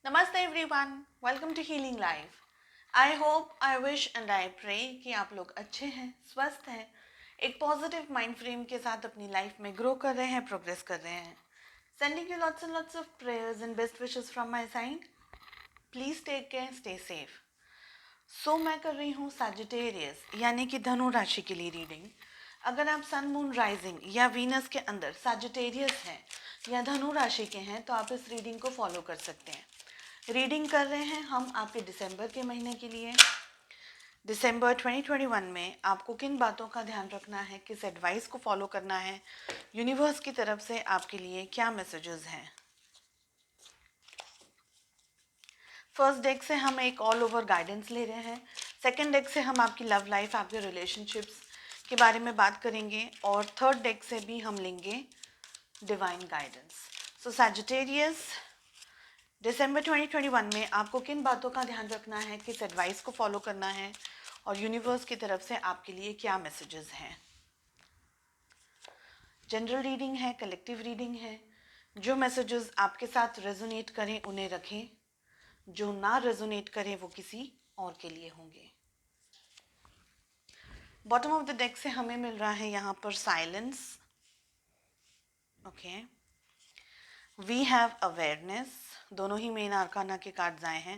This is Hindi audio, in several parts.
नमस्ते everyone, welcome to healing life. I hope, I wish and I pray कि आप लोग अच्छे हैं, स्वस्थ हैं, एक पॉजिटिव माइंड फ्रेम के साथ अपनी लाइफ में ग्रो कर रहे हैं, प्रोग्रेस कर रहे हैं। Sending you lots and lots of prayers and best wishes from my side. Please take care, stay safe. मैं कर रही हूँ सैजिटेरियस यानी कि धनु राशि के लिए रीडिंग। अगर आप सन मून राइजिंग या वीनस के अंदर सैजिटेरियस हैं या धनु राशि के हैं तो आप इस रीडिंग को फॉलो कर सकते हैं। रीडिंग कर रहे हैं हम आपके दिसंबर के महीने के लिए। दिसंबर 2021 में आपको किन बातों का ध्यान रखना है, किस एडवाइस को फॉलो करना है, यूनिवर्स की तरफ से आपके लिए क्या मैसेजेस हैं। फर्स्ट डेक से हम एक ऑल ओवर गाइडेंस ले रहे हैं। सेकंड डेक से हम आपकी लव लाइफ, आपके रिलेशनशिप्स के बारे में बात करेंगे और थर्ड डेक से भी हम लेंगे डिवाइन गाइडेंस। सो सैजिटेरियस, दिसंबर 2021 में आपको किन बातों का ध्यान रखना है, किस एडवाइस को फॉलो करना है और यूनिवर्स की तरफ से आपके लिए क्या मैसेजेस हैं। जनरल रीडिंग है, कलेक्टिव रीडिंग है। जो मैसेजेस आपके साथ रेजोनेट करें उन्हें रखें, जो ना रेजोनेट करें वो किसी और के लिए होंगे। बॉटम ऑफ द डेक से हमें मिल रहा है यहाँ पर silence, okay. We have awareness, दोनों ही मेन आर्काना के कार्ड्स आए हैं।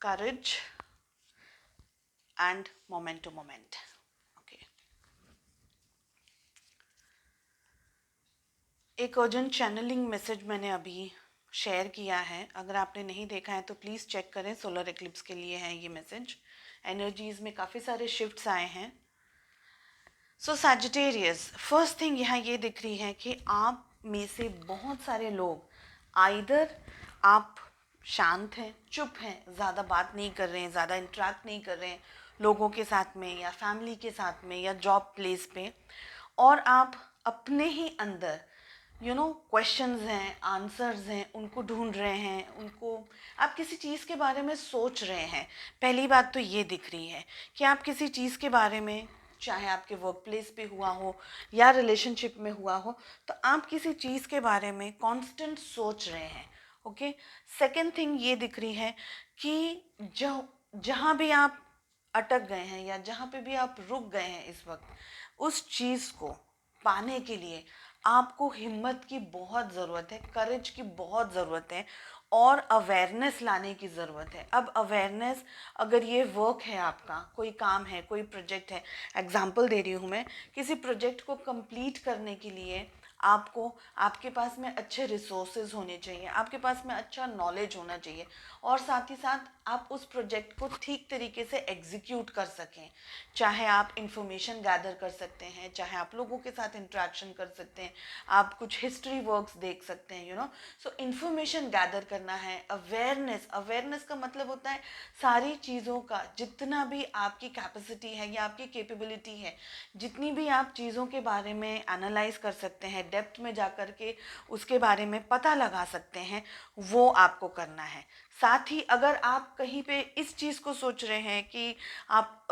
Courage and moment to moment, okay. एक अर्जेंट चैनलिंग मैसेज मैंने अभी शेयर किया है, अगर आपने नहीं देखा है तो प्लीज़ चेक करें। सोलर एक्लिप्स के लिए है ये मैसेज। एनर्जीज में काफ़ी सारे शिफ्ट्स आए हैं। सो सैजिटेरियस, फर्स्ट थिंग यहाँ ये दिख रही है कि आप में से बहुत सारे लोग, आइदर आप शांत हैं, चुप हैं, ज़्यादा बात नहीं कर रहे हैं, ज़्यादा इंटरेक्ट नहीं कर रहे हैं लोगों के साथ में या फैमिली के साथ में या जॉब प्लेस पे, और आप अपने ही अंदर क्वेश्चंस हैं, आंसर्स हैं, उनको ढूंढ रहे हैं, उनको आप किसी चीज़ के बारे में सोच रहे हैं। पहली बात तो ये दिख रही है कि आप किसी चीज़ के बारे में, चाहे आपके वर्क प्लेस पे हुआ हो या रिलेशनशिप में हुआ हो, तो आप किसी चीज़ के बारे में कांस्टेंट सोच रहे हैं, ओके। सेकंड थिंग ये दिख रही है कि जहाँ भी आप अटक गए हैं या जहाँ पे भी आप रुक गए हैं इस वक्त, उस चीज़ को पाने के लिए आपको हिम्मत की बहुत ज़रूरत है, करेज की बहुत ज़रूरत है और अवेयरनेस लाने की ज़रूरत है। अब अवेयरनेस, अगर ये वर्क है, आपका कोई काम है, कोई प्रोजेक्ट है, एग्जांपल दे रही हूँ मैं, किसी प्रोजेक्ट को कंप्लीट करने के लिए आपको, आपके पास में अच्छे रिसोर्सेज होने चाहिए, आपके पास में अच्छा नॉलेज होना चाहिए और साथ ही साथ आप उस प्रोजेक्ट को ठीक तरीके से एग्जीक्यूट कर सकें। चाहे आप इंफॉर्मेशन गैदर कर सकते हैं, चाहे आप लोगों के साथ इंटरेक्शन कर सकते हैं, आप कुछ हिस्ट्री वर्क्स देख सकते हैं, सो इंफॉर्मेशन गैदर करना है। अवेयरनेस, अवेयरनेस का मतलब होता है सारी चीज़ों का, जितना भी आपकी कैपेसिटी है या आपकी कैपेबिलिटी है, जितनी भी आप चीज़ों के बारे में एनालाइज कर सकते हैं, डेप्थ में जा कर के उसके बारे में पता लगा सकते हैं, वो आपको करना है। साथ ही अगर आप कहीं पे इस चीज़ को सोच रहे हैं कि आप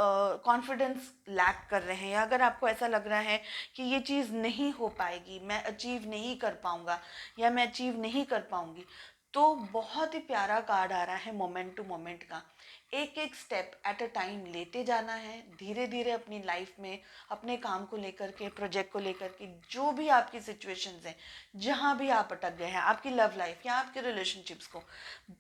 कॉन्फिडेंस लैक कर रहे हैं, या अगर आपको ऐसा लग रहा है कि ये चीज़ नहीं हो पाएगी, मैं अचीव नहीं कर पाऊंगा या मैं अचीव नहीं कर पाऊंगी, तो बहुत ही प्यारा कार्ड आ रहा है मोमेंट टू मोमेंट का। एक एक स्टेप एट अ टाइम लेते जाना है, धीरे धीरे अपनी लाइफ में, अपने काम को लेकर के, प्रोजेक्ट को लेकर के, जो भी आपकी सिचुएशंस हैं, जहाँ भी आप अटक गए हैं, आपकी लव लाइफ या आपके रिलेशनशिप्स को,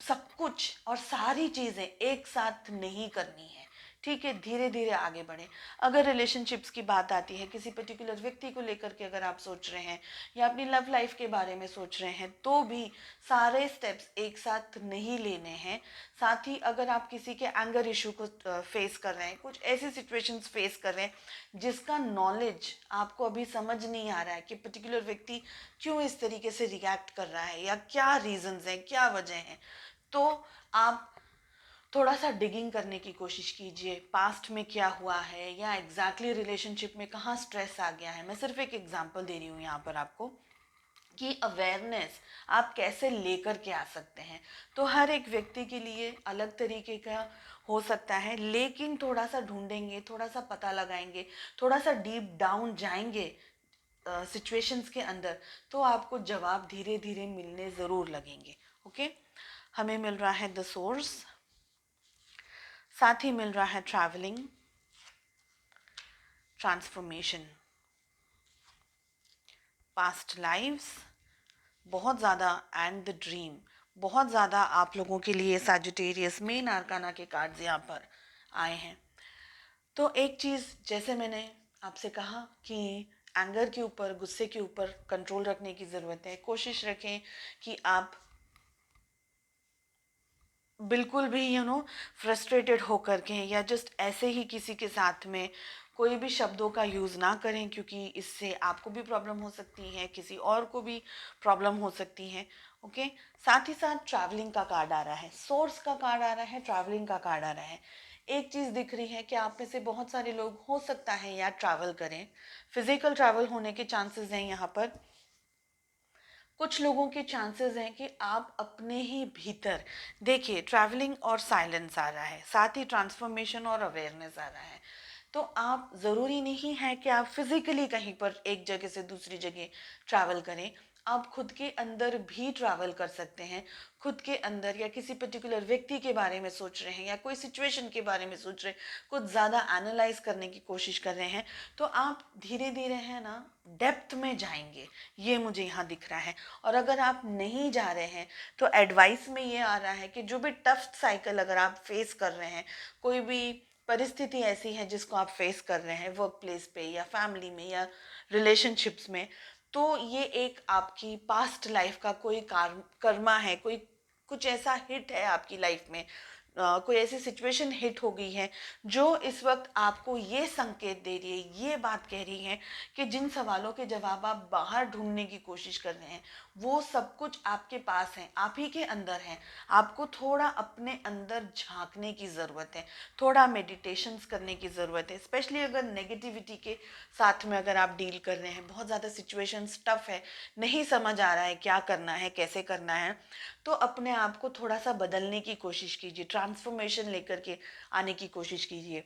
सब कुछ और सारी चीज़ें एक साथ नहीं करनी है, ठीक है। धीरे धीरे आगे बढ़ें। अगर रिलेशनशिप्स की बात आती है, किसी पर्टिकुलर व्यक्ति को लेकर के अगर आप सोच रहे हैं या अपनी लव लाइफ के बारे में सोच रहे हैं, तो भी सारे स्टेप्स एक साथ नहीं लेने हैं। साथ ही अगर आप किसी के एंगर इशू को फेस कर रहे हैं, कुछ ऐसी सिचुएशंस फेस कर रहे हैं जिसका नॉलेज आपको अभी समझ नहीं आ रहा है कि पर्टिकुलर व्यक्ति क्यों इस तरीके से रिएक्ट कर रहा है या क्या रीजंस हैं, क्या वजह है, तो आप थोड़ा सा डिगिंग करने की कोशिश कीजिए। पास्ट में क्या हुआ है या एग्जैक्टली रिलेशनशिप में कहाँ स्ट्रेस आ गया है। मैं सिर्फ एक एग्जांपल दे रही हूँ यहाँ पर आपको कि अवेयरनेस आप कैसे लेकर के आ सकते हैं। तो हर एक व्यक्ति के लिए अलग तरीके का हो सकता है, लेकिन थोड़ा सा ढूंढेंगे, थोड़ा सा पता लगाएंगे, थोड़ा सा डीप डाउन जाएंगे सिचुएशंस के अंदर, तो आपको जवाब धीरे धीरे मिलने ज़रूर लगेंगे, ओके। हमें मिल रहा है द सोर्स, साथ ही मिल रहा है ट्रैवलिंग, ट्रांसफॉर्मेशन, पास्ट लाइव्स बहुत ज़्यादा, एंड द ड्रीम बहुत ज़्यादा आप लोगों के लिए सैजिटेरियस मेन आर्काना के कार्ड्स यहाँ पर आए हैं। तो एक चीज़ जैसे मैंने आपसे कहा कि एंगर के ऊपर, गुस्से के ऊपर कंट्रोल रखने की ज़रूरत है। कोशिश रखें कि आप बिल्कुल भी फ्रस्ट्रेटेड होकर के या जस्ट ऐसे ही किसी के साथ में कोई भी शब्दों का यूज़ ना करें, क्योंकि इससे आपको भी प्रॉब्लम हो सकती है, किसी और को भी प्रॉब्लम हो सकती है। ओके, साथ ही साथ ट्रैवलिंग का कार्ड आ रहा है, सोर्स का कार्ड आ रहा है, ट्रैवलिंग का कार्ड आ रहा है। एक चीज़ दिख रही है कि आप में से बहुत सारे लोग हो सकता है या ट्रैवल करें, फिजिकल ट्रैवल होने के चांसेस हैं यहाँ पर। कुछ लोगों के चांसेस हैं कि आप अपने ही भीतर देखिए, ट्रैवलिंग और साइलेंस आ रहा है, साथ ही ट्रांसफॉर्मेशन और अवेयरनेस आ रहा है। तो आप ज़रूरी नहीं है कि आप फिज़िकली कहीं पर एक जगह से दूसरी जगह ट्रैवल करें, आप खुद के अंदर भी ट्रैवल कर सकते हैं। खुद के अंदर या किसी पर्टिकुलर व्यक्ति के बारे में सोच रहे हैं या कोई सिचुएशन के बारे में सोच रहे हैं, कुछ ज़्यादा एनालाइज करने की कोशिश कर रहे हैं, तो आप धीरे धीरे है ना डेप्थ में जाएंगे, ये मुझे यहाँ दिख रहा है। और अगर आप नहीं जा रहे हैं तो एडवाइस में ये आ रहा है कि जो भी टफ साइकिल अगर आप फेस कर रहे हैं, कोई भी परिस्थिति ऐसी है जिसको आप फेस कर रहे हैं वर्क प्लेस पे या फैमिली में या रिलेशनशिप्स में, तो ये एक आपकी पास्ट लाइफ का कोई कर्मा है, कोई कुछ ऐसा हिट है आपकी लाइफ में, कोई ऐसी सिचुएशन हिट हो गई है जो इस वक्त आपको ये संकेत दे रही है, ये बात कह रही है कि जिन सवालों के जवाब आप बाहर ढूंढने की कोशिश कर रहे हैं वो सब कुछ आपके पास है, आप ही के अंदर है। आपको थोड़ा अपने अंदर झांकने की ज़रूरत है, थोड़ा मेडिटेशंस करने की ज़रूरत है, स्पेशली अगर नेगेटिविटी के साथ में अगर आप डील कर रहे हैं, बहुत ज़्यादा सिचुएशंस टफ है, नहीं समझ आ रहा है क्या करना है, कैसे करना है, तो अपने आप को थोड़ा सा बदलने की कोशिश कीजिए, ट्रांसफॉर्मेशन लेकर के आने की कोशिश कीजिए।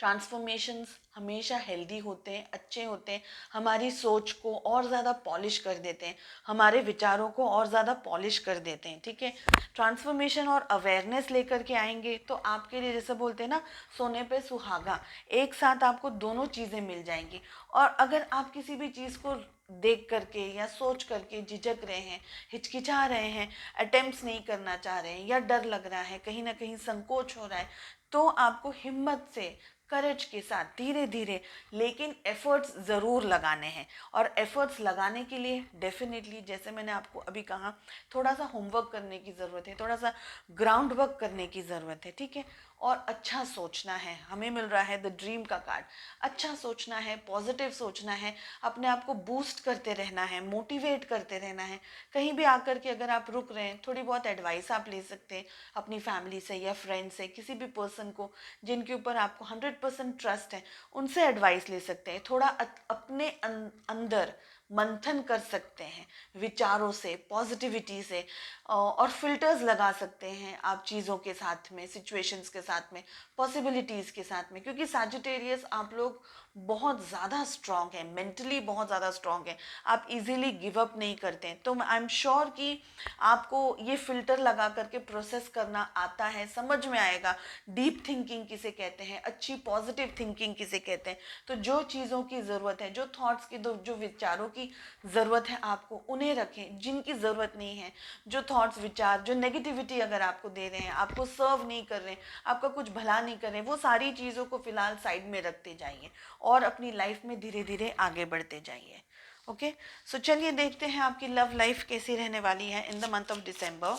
ट्रांसफॉर्मेशंस हमेशा हेल्दी होते हैं, अच्छे होते हैं, हमारी सोच को और ज़्यादा पॉलिश कर देते हैं, हमारे विचारों को और ज़्यादा पॉलिश कर देते हैं। ठीक है, ट्रांसफॉर्मेशन और अवेयरनेस लेकर के आएंगे तो आपके लिए जैसे बोलते हैं ना, सोने पे सुहागा, एक साथ आपको दोनों चीज़ें मिल जाएंगी। और अगर आप किसी भी चीज़ को देख करके या सोच करके झिझक रहे हैं, हिचकिचा रहे हैं, अटेम्प्ट्स नहीं करना चाह रहे हैं या डर लग रहा है, कहीं ना कहीं संकोच हो रहा है, तो आपको हिम्मत से, करेज के साथ धीरे धीरे लेकिन एफर्ट्स ज़रूर लगाने हैं। और एफर्ट्स लगाने के लिए डेफिनेटली जैसे मैंने आपको अभी कहा, थोड़ा सा होमवर्क करने की ज़रूरत है, थोड़ा सा ग्राउंड वर्क करने की ज़रूरत है। ठीक है, और अच्छा सोचना है। हमें मिल रहा है द ड्रीम का कार्ड, अच्छा सोचना है, पॉजिटिव सोचना है, अपने आप को बूस्ट करते रहना है, मोटिवेट करते रहना है। कहीं भी आकर के अगर आप रुक रहे हैं, थोड़ी बहुत एडवाइस आप ले सकते हैं अपनी फैमिली से या फ्रेंड से, किसी भी पर्सन को जिनके ऊपर आपको 100% ट्रस्ट है, उनसे एडवाइस ले सकते हैं। थोड़ा अपने अंदर मंथन कर सकते हैं विचारों से, पॉजिटिविटी से, और फिल्टर्स लगा सकते हैं आप चीज़ों के साथ में, सिचुएशंस के साथ में, पॉसिबिलिटीज़ के साथ में। क्योंकि सैजिटेरियस आप लोग बहुत ज़्यादा स्ट्रॉन्ग है, मेंटली बहुत ज़्यादा स्ट्रॉन्ग है, आप इजीली गिव अप नहीं करते हैं। तो आई एम श्योर कि आपको ये फिल्टर लगा करके प्रोसेस करना आता है, समझ में आएगा डीप थिंकिंग किसे कहते हैं, अच्छी पॉजिटिव थिंकिंग किसे कहते हैं। तो जो चीज़ों की ज़रूरत है, जो थॉट्स की, जो विचारों की ज़रूरत है आपको, उन्हें रखें। जिनकी ज़रूरत नहीं है, जो थॉट्स, विचार, जो नेगेटिविटी अगर आपको दे रहे हैं, आपको सर्व नहीं कर रहे हैं, आपका कुछ भला नहीं कर रहे हैं, वो सारी चीज़ों को फिलहाल साइड में रखते जाइए और अपनी लाइफ में धीरे धीरे आगे बढ़ते जाइए। ओके, सो चलिए देखते हैं आपकी लव लाइफ कैसी रहने वाली है in the month of December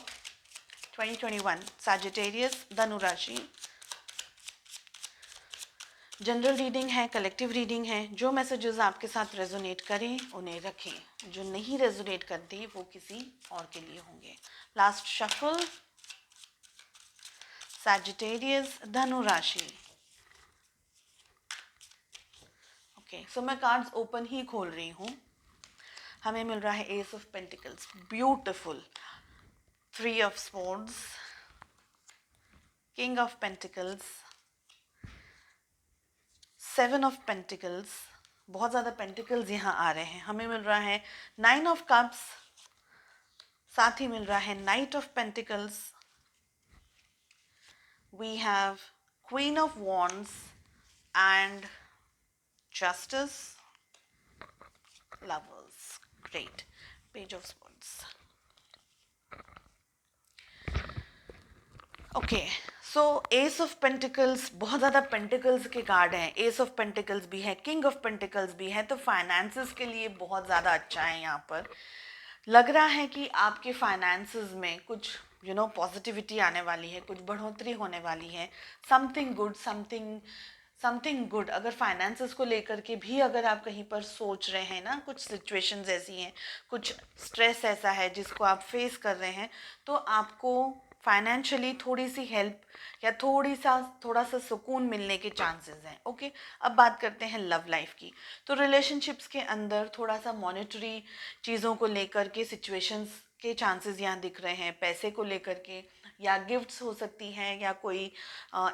2021। Sagittarius, धनु राशि। जनरल रीडिंग है, कलेक्टिव रीडिंग है। जो मैसेजेस आपके साथ रेजोनेट करें उन्हें रखें, जो नहीं रेजोनेट करते वो किसी और के लिए होंगे। लास्ट शफल, सैजिटेरियस, धनु राशि। ओके, सो मैं कार्ड्स ओपन ही खोल रही हूँ। हमें मिल रहा है S of pentacles, beautiful, 3 of swords, king of pentacles, 7 of pentacles, बहुत ज़्यादा पेंटिकल्स यहाँ आ रहे हैं। हमें मिल रहा है 9 ऑफ कप्स, साथ ही मिल रहा है knight of pentacles, we have queen of wands and justice, lovers, great, page of swords. Okay, so ace of pentacles, बहुत ज़्यादा पेंटिकल्स के कार्ड हैं, एस ऑफ पेंटिकल्स भी है, किंग ऑफ पेंटिकल्स भी है, तो फाइनेंसेस के लिए बहुत ज़्यादा अच्छा है। यहाँ पर लग रहा है कि आपके फाइनेंसेस में कुछ पॉजिटिविटी आने वाली है, कुछ बढ़ोतरी होने वाली है, समथिंग गुड, समथिंग गुड। अगर फाइनेंसेस को लेकर के भी अगर आप कहीं पर सोच रहे हैं ना, कुछ सिचुएशंस ऐसी हैं, कुछ स्ट्रेस ऐसा है जिसको आप फेस कर रहे हैं, तो आपको फाइनेंशियली थोड़ी सी हेल्प या थोड़ा सा सुकून मिलने के चांसेस हैं। ओके, अब बात करते हैं लव लाइफ की। तो रिलेशनशिप्स के अंदर थोड़ा सा मॉनेटरी चीज़ों को लेकर के सिचुएशंस के चांसेस यहाँ दिख रहे हैं, पैसे को लेकर के, या गिफ्ट्स हो सकती हैं, या कोई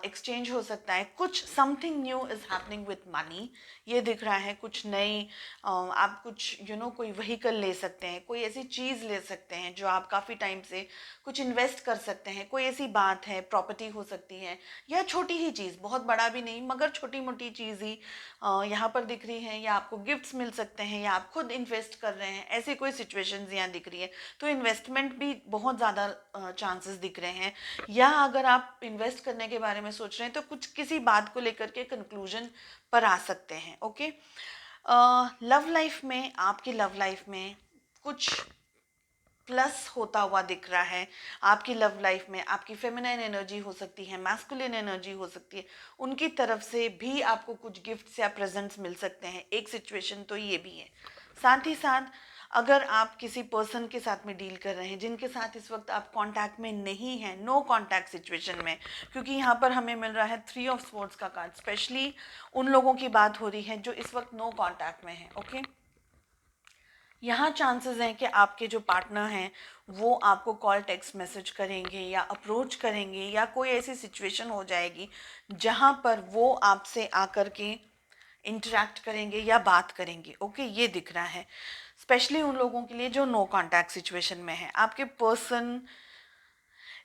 एक्सचेंज हो सकता है, कुछ something new is happening with money, ये दिख रहा है। कुछ नई आप कुछ कोई व्हीकल ले सकते हैं, कोई ऐसी चीज़ ले सकते हैं जो आप काफ़ी टाइम से कुछ इन्वेस्ट कर सकते हैं, कोई ऐसी बात है, प्रॉपर्टी हो सकती है, या छोटी ही चीज़, बहुत बड़ा भी नहीं मगर छोटी मोटी चीज़ ही यहाँ पर दिख रही है, या आपको गिफ्ट्स मिल सकते हैं, या आप खुद इन्वेस्ट कर रहे हैं, ऐसी कोई सिचुएशंस यहाँ दिख रही है। तो इन्वेस्टमेंट भी बहुत ज़्यादा चांसेस दिख रहे हैं, या अगर आप इन्वेस्ट करने के बारे में सोच रहे हैं तो कुछ किसी बात को लेकर के कंक्लूजन पर आ सकते हैं। ओके, लव लाइफ में, आपकी लव लाइफ में कुछ प्लस होता हुआ दिख रहा है। आपकी लव लाइफ में आपकी फेमिनाइन एनर्जी हो सकती है, मैस्कुलिन एनर्जी हो सकती है, उनकी तरफ से भी आपको कुछ गिफ्ट्स या प्रेजेंट्स मिल सकते हैं। एक सिचुएशन तो ये भी है। साथ ही साथ अगर आप किसी पर्सन के साथ में डील कर रहे हैं जिनके साथ इस वक्त आप कांटेक्ट में नहीं हैं, नो कांटेक्ट सिचुएशन में, क्योंकि यहाँ पर हमें मिल रहा है 3 ऑफ स्वॉर्ड्स का कार्ड, स्पेशली उन लोगों की बात हो रही है जो इस वक्त नो कांटेक्ट में है। ओके, यहाँ चांसेस हैं कि आपके जो पार्टनर हैं वो आपको कॉल, टेक्स्ट मैसेज करेंगे, या अप्रोच करेंगे, या कोई ऐसी सिचुएशन हो जाएगी जहाँ पर वो आपसे आकर के इंटरेक्ट करेंगे या बात करेंगे। ओके, ये दिख रहा है स्पेशली उन लोगों के लिए जो नो कांटेक्ट सिचुएशन में है। आपके पर्सन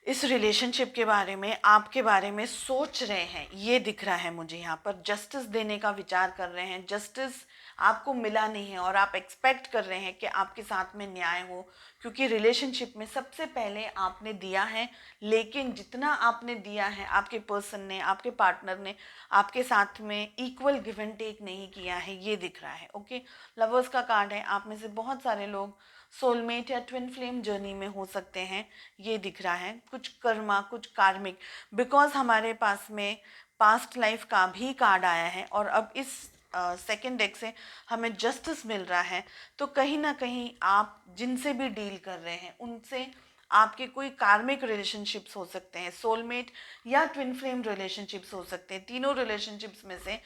इस रिलेशनशिप के बारे में, आपके बारे में सोच रहे हैं, ये दिख रहा है मुझे। यहाँ पर जस्टिस देने का विचार कर रहे हैं, जस्टिस आपको मिला नहीं है और आप एक्सपेक्ट कर रहे हैं कि आपके साथ में न्याय हो, क्योंकि रिलेशनशिप में सबसे पहले आपने दिया है, लेकिन जितना आपने दिया है आपके पर्सन ने, आपके पार्टनर ने आपके साथ में इक्वल गिव एंड टेक नहीं किया है, ये दिख रहा है। ओके, लवर्स का कार्ड है। आप में से बहुत सारे लोग सोलमेट या ट्विन फ्लेम जर्नी में हो सकते हैं, ये दिख रहा है। कुछ कर्मा, कुछ कार्मिक, बिकॉज हमारे पास में पास्ट लाइफ का भी कार्ड आया है और अब इस सेकेंड डेक से हमें जस्टिस मिल रहा है, तो कहीं ना कहीं आप जिनसे भी डील कर रहे हैं उनसे आपके कोई कार्मिक रिलेशनशिप्स हो सकते हैं, सोलमेट या ट्विन फ्लेम रिलेशनशिप्स हो सकते हैं। तीनों रिलेशनशिप्स में से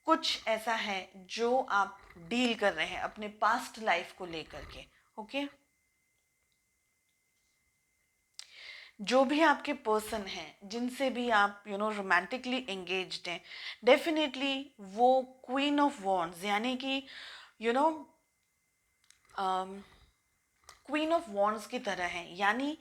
कुछ ऐसा है जो आप डील कर रहे हैं अपने पास्ट लाइफ को लेकर के। ओके, जो भी आपके पर्सन हैं जिनसे भी आप रोमांटिकली एंगेज्ड हैं, डेफिनेटली वो क्वीन ऑफ वॉन्ड्स यानी कि you know queen of wands की तरह है, यानी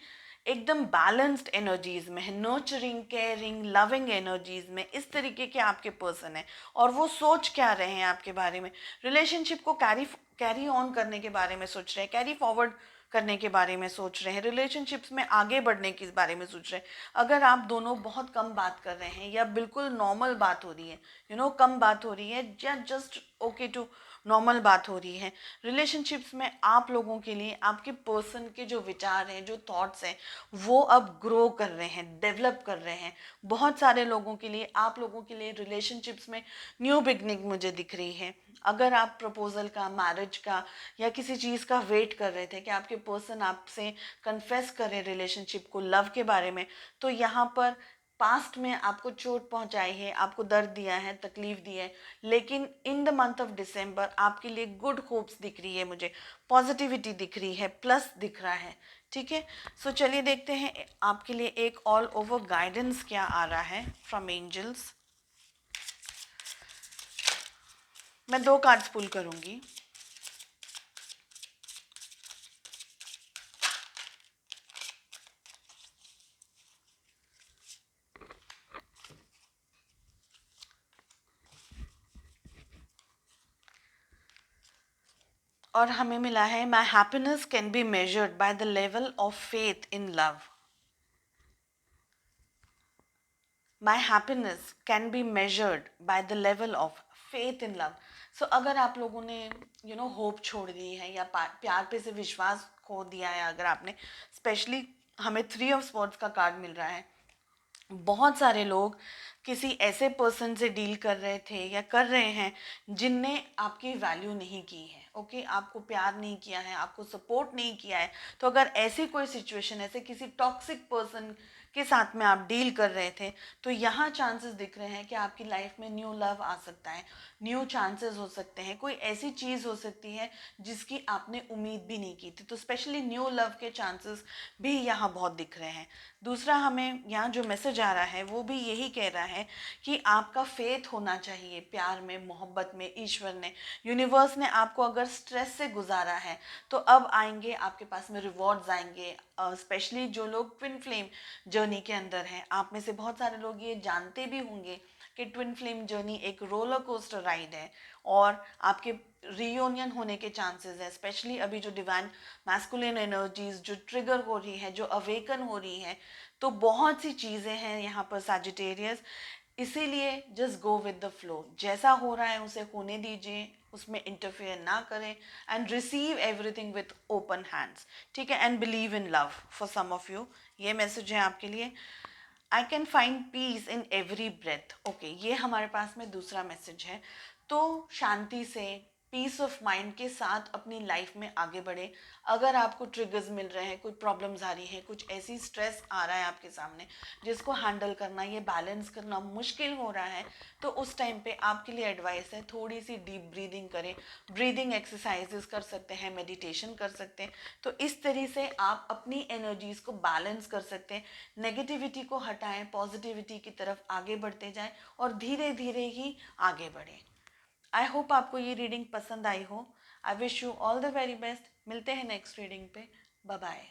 एकदम बैलेंस्ड एनर्जीज में है, नर्चरिंग, केयरिंग, लविंग एनर्जीज में इस तरीके के आपके पर्सन है। और वो सोच क्या रहे हैं आपके बारे में, रिलेशनशिप को कैरी ऑन करने के बारे में सोच रहे हैं, कैरी फॉरवर्ड करने के बारे में सोच रहे हैं, रिलेशनशिप्स में आगे बढ़ने के बारे में सोच रहे हैं। अगर आप दोनों बहुत कम बात कर रहे हैं या बिल्कुल नॉर्मल बात हो रही है, कम बात हो रही है, या जस्ट ओके टू नॉर्मल बात हो रही है, रिलेशनशिप्स में आप लोगों के लिए आपके पर्सन के जो विचार हैं, जो थॉट्स हैं, वो अब ग्रो कर रहे हैं, डेवलप कर रहे हैं। बहुत सारे लोगों के लिए, आप लोगों के लिए रिलेशनशिप्स में न्यू बिगनिंग मुझे दिख रही है। अगर आप प्रपोजल का, मैरिज का या किसी चीज़ का वेट कर रहे थे कि आपके पर्सन आपसे कन्फेस करें रिलेशनशिप को, लव के बारे में, तो यहाँ पर पास्ट में आपको चोट पहुंचाई है, आपको दर्द दिया है, तकलीफ दी है, लेकिन in the month of December आपके लिए गुड होप्स दिख रही है, मुझे पॉजिटिविटी दिख रही है, प्लस दिख रहा है। ठीक है, सो चलिए देखते हैं आपके लिए एक ऑल ओवर गाइडेंस क्या आ रहा है फ्रॉम एंजल्स। मैं 2 कार्ड्स पुल करूंगी। और हमें मिला है my happiness can be measured by the level of faith in love. My happiness can be measured by the level of faith in love. So अगर आप लोगों ने होप छोड़ दी है या प्यार पे से विश्वास खो दिया है, अगर आपने, स्पेशली हमें 3 ऑफ स्वॉर्ड्स का कार्ड मिल रहा है. बहुत सारे लोग किसी ऐसे पर्सन से डील कर रहे थे या कर रहे हैं जिनने आपकी वैल्यू नहीं की है. ओके, आपको प्यार नहीं किया है, आपको सपोर्ट नहीं किया है. तो अगर ऐसी कोई सिचुएशन, ऐसे किसी टॉक्सिक पर्सन के साथ में आप डील कर रहे थे, तो यहाँ चांसेस दिख रहे हैं कि आपकी लाइफ में न्यू लव आ सकता है, न्यू चांसेस हो सकते हैं, कोई ऐसी चीज़ हो सकती है जिसकी आपने उम्मीद भी नहीं की थी. तो स्पेशली न्यू लव के चांसेस भी यहाँ बहुत दिख रहे हैं. दूसरा, हमें यहाँ जो मैसेज आ रहा है वो भी यही कह रहा है कि आपका फेथ होना चाहिए प्यार में, मोहब्बत में. ईश्वर ने, यूनिवर्स ने आपको अगर स्ट्रेस से गुजारा है तो अब आएंगे आपके पास में रिवॉर्ड्स आएंगे. स्पेशली जो लोग ट्विन फ्लेम जर्नी के अंदर हैं, आप में से बहुत सारे लोग ये जानते भी होंगे कि ट्विन फ्लेम जर्नी एक रोलर कोस्टर राइड है और आपके रीयूनियन होने के चांसेस है. स्पेशली अभी जो डिवाइन मैस्कुलिन एनर्जीज जो ट्रिगर हो रही है, जो अवेकन हो रही है, तो बहुत सी चीज़ें हैं यहाँ पर सैजिटेरियस. इसीलिए just go with the flow, जैसा हो रहा है उसे होने दीजिए, उसमें इंटरफेयर ना करें and receive everything with open hands. ठीक है, and believe in love for some of you. ये मैसेज है आपके लिए. I can find peace in every breath. Okay, ये हमारे पास में दूसरा मैसेज है. तो शांति से, पीस ऑफ माइंड के साथ अपनी लाइफ में आगे बढ़े. अगर आपको ट्रिगर्स मिल रहे हैं, कोई प्रॉब्लम्स आ रही है, कुछ ऐसी स्ट्रेस आ रहा है आपके सामने जिसको हैंडल करना, ये बैलेंस करना मुश्किल हो रहा है, तो उस टाइम पे आपके लिए एडवाइस है थोड़ी सी डीप ब्रीदिंग करें. ब्रीदिंग एक्सरसाइजेस कर सकते हैं, मेडिटेशन कर सकते हैं. तो इस तरह से आप अपनी एनर्जीज को बैलेंस कर सकते हैं. नेगेटिविटी को हटाएं, पॉजिटिविटी की तरफ आगे बढ़ते जाएं और धीरे धीरे ही आगे बढ़ें. आई होप आपको ये रीडिंग पसंद आई हो. I wish you all the very best. मिलते हैं नेक्स्ट रीडिंग पे. Bye bye.